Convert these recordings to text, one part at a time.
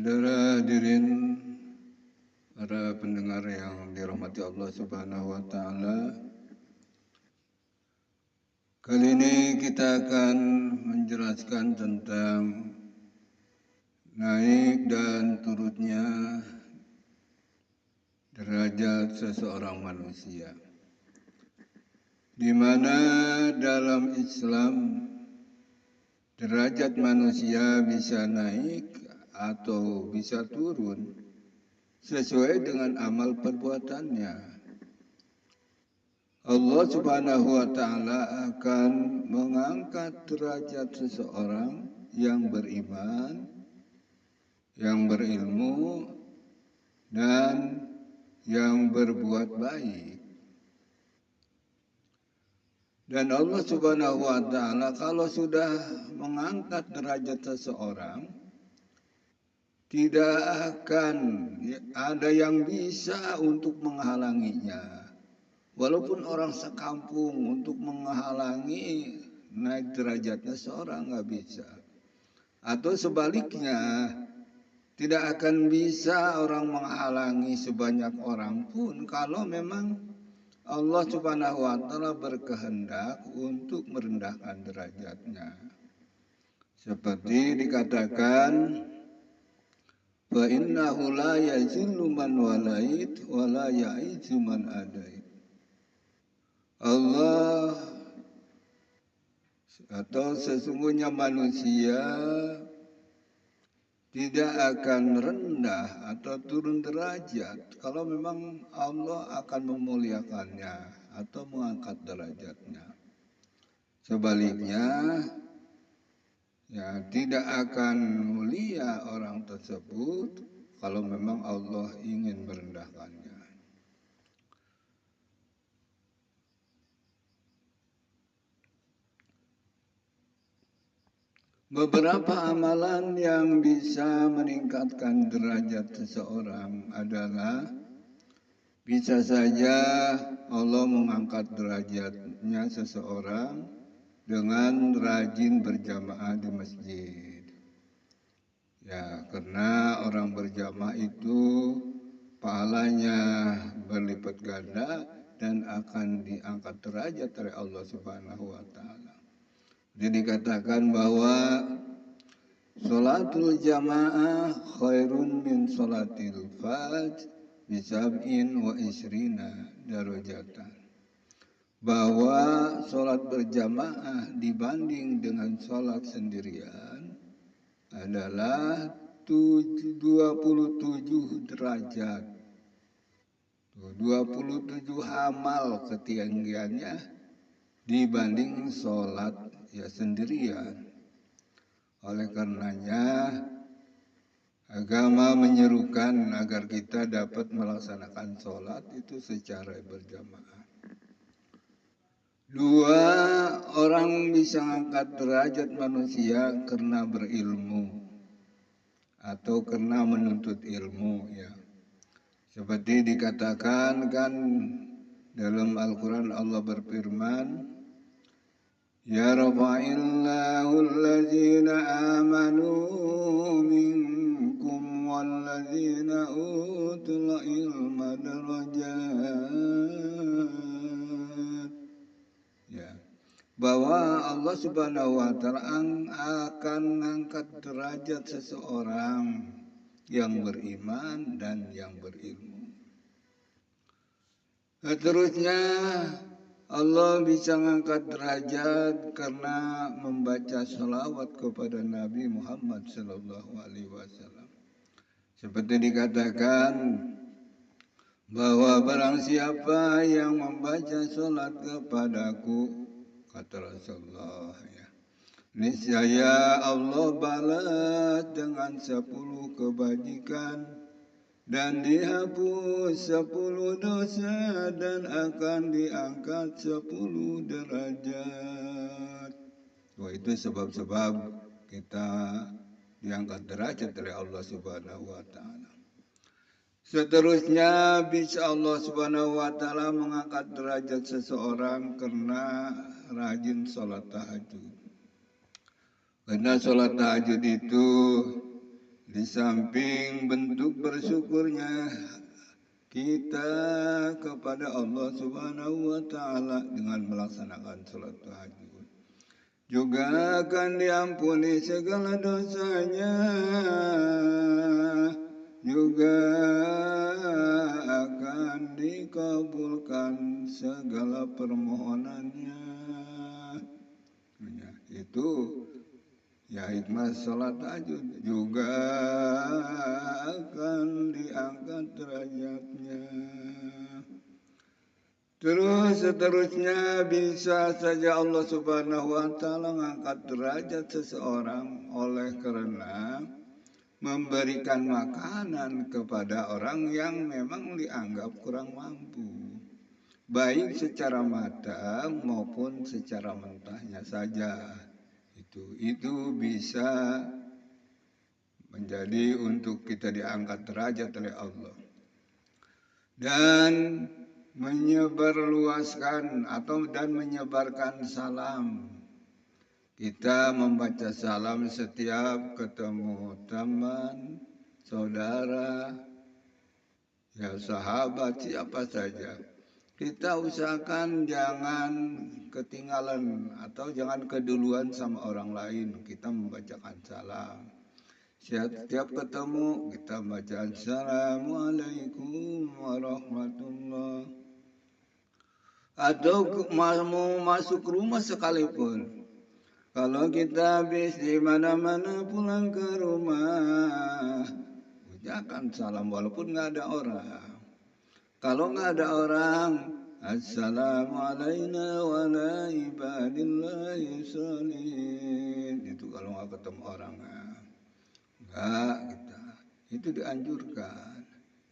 Saudara hadirin, para pendengar yang dirahmati Allah Subhanahu wa Ta'ala, kali ini kita akan menjelaskan tentang naik dan turunnya derajat seseorang manusia, di mana dalam Islam derajat manusia bisa naik atau bisa turun sesuai dengan amal perbuatannya. Allah Subhanahu wa Ta'ala akan mengangkat derajat seseorang yang beriman, yang berilmu, dan yang berbuat baik. Dan Allah Subhanahu wa Ta'ala kalau sudah mengangkat derajat seseorang, tidak akan ada yang bisa untuk menghalanginya. Walaupun orang sekampung untuk menghalangi naik derajatnya seorang nggak bisa. Atau sebaliknya, tidak akan bisa orang menghalangi sebanyak orang pun kalau memang Allah Subhanahu wa Ta'ala berkehendak untuk merendahkan derajatnya. Seperti dikatakan, fa innahu la yazillu man walait wa la ya'izzu man adait. Allah atau sesungguhnya manusia tidak akan rendah atau turun derajat kalau memang Allah akan memuliakannya atau mengangkat derajatnya. Sebaliknya, ya tidak akan mulia orang tersebut kalau memang Allah ingin merendahkannya. Beberapa amalan yang bisa meningkatkan derajat seseorang adalah bisa saja Allah mengangkat derajatnya seseorang dengan rajin berjamaah di masjid. Ya, karena orang berjamaah itu pahalanya berlipat ganda dan akan diangkat derajat oleh Allah Subhanahu wa Ta'ala. Jadi dikatakan bahwa sholatul jamaah khairun min sholatil fajr bisab'in wa isrina darajatan. Bahwa sholat berjamaah dibanding dengan sholat sendirian adalah 27 derajat. 27 amal ketinggiannya dibanding sholat ya sendirian. Oleh karenanya agama menyerukan agar kita dapat melaksanakan sholat itu secara berjamaah. 2, orang bisa angkat derajat manusia karena berilmu atau karena menuntut ilmu, ya. Seperti dikatakan kan dalam Al-Quran Allah berfirman, ya rafa'illahu allazina amanu minkum wallazina utul ilma darajat. Ya, bahwa Allah Subhanahu wa Ta'ala akan mengangkat derajat seseorang yang beriman dan yang berilmu. Seterusnya, Allah bisa mengangkat derajat karena membaca salawat kepada Nabi Muhammad SAW. Seperti dikatakan bahwa barang siapa yang membaca salat kepadaku, kata Rasulullah, ya, niscaya Allah balas dengan 10 kebajikan dan dihapus 10 dosa dan akan diangkat 10 derajat. Wah, itu sebab-sebab kita diangkat derajat oleh Allah Subhanahu wa Ta'ala. Seterusnya bisa Allah Subhanahu wa Ta'ala mengangkat derajat seseorang karena rajin sholat tahajud. Karena sholat tahajud itu Di samping bentuk bersyukurnya kita kepada Allah Subhanahu wa Ta'ala dengan melaksanakan sholat tahajud, juga akan diampuni segala dosanya, juga akan dikabulkan segala permohonannya. Itu ya hikmah sholat tahajud, juga akan diangkat derajatnya. Terus seterusnya bisa saja Allah Subhanahu wa Ta'ala mengangkat derajat seseorang oleh karena memberikan makanan kepada orang yang memang dianggap kurang mampu, baik secara matang maupun secara mentahnya saja. Itu bisa menjadi untuk kita diangkat derajat oleh Allah. Dan menyebarluaskan dan menyebarkan salam. Kita membaca salam setiap ketemu teman, saudara, ya sahabat, siapa saja. Kita usahakan jangan ketinggalan atau jangan keduluan sama orang lain. Kita membacakan salam. Setiap ketemu kita baca Assalamualaikum warahmatullahi. Atau mau masuk rumah sekalipun, kalau kita habis di mana-mana pulang ke rumah, ucapkan salam walaupun nggak ada orang. Kalau nggak ada orang, Assalamualaikum warahmatullahi wabarakatuh. Itu kalau nggak ketemu orang. Enggak, itu dianjurkan.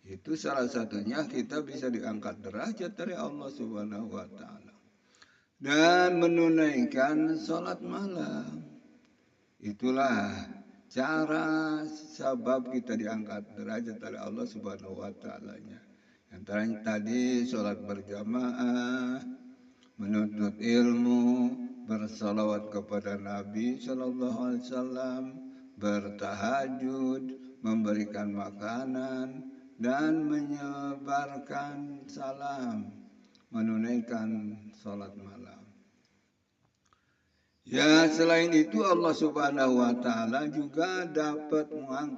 Itu salah satunya kita bisa diangkat derajat dari Allah Subhanahu wa Ta'ala. Dan menunaikan sholat malam. Itulah cara sebab kita diangkat derajat dari Allah Subhanahu wa Ta'ala-nya. Antara tadi sholat berjamaah, menuntut ilmu, bersalawat kepada Nabi Sallallahu Alaihi Wasallam, bertahajud, memberikan makanan, dan menyebarkan salam, menunaikan sholat malam. Ya, selain itu Allah Subhanahu wa Ta'ala juga dapat mengangkat